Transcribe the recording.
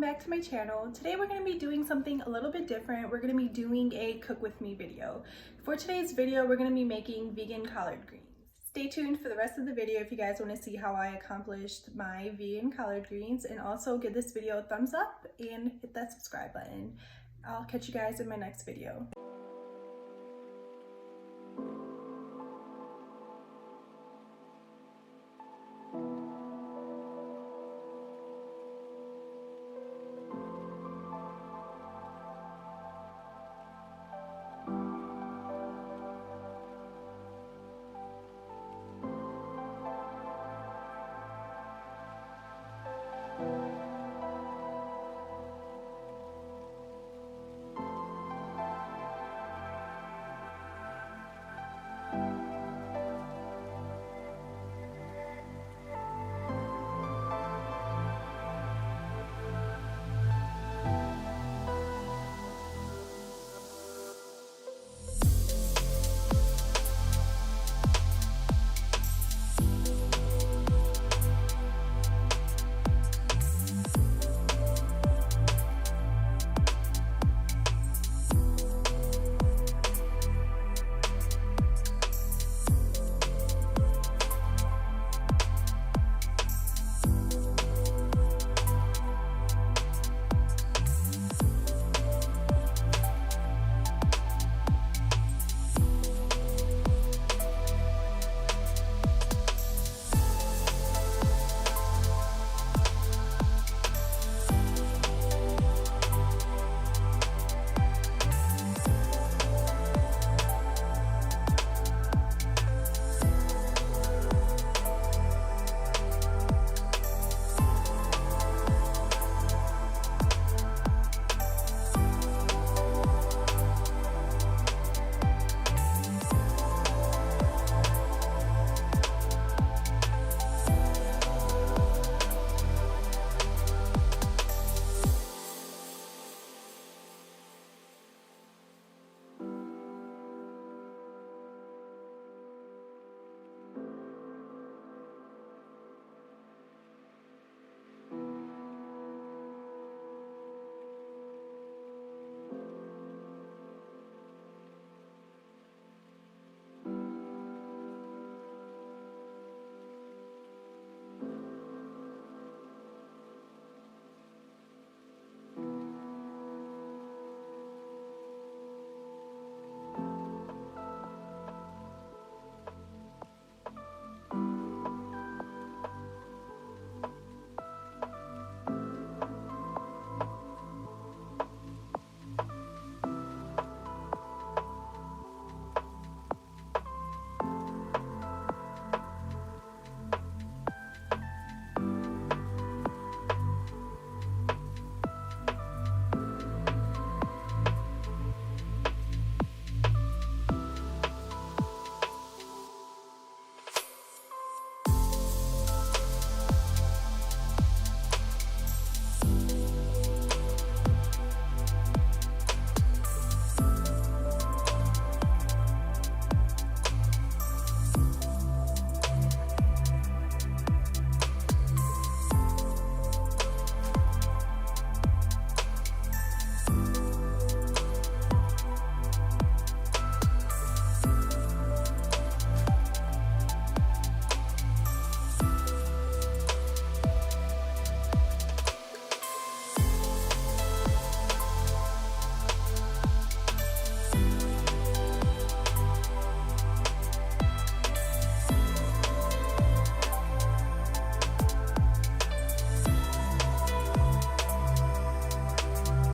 back to my channel. Today we're going to be doing something a little bit different. We're going to be doing a cook with me video. For today's video, we're going to be making vegan collard greens. Stay tuned for the rest of the video if you guys want to see how I accomplished my vegan collard greens, and also give this video a thumbs up and hit that subscribe button. I'll catch you guys in my next video.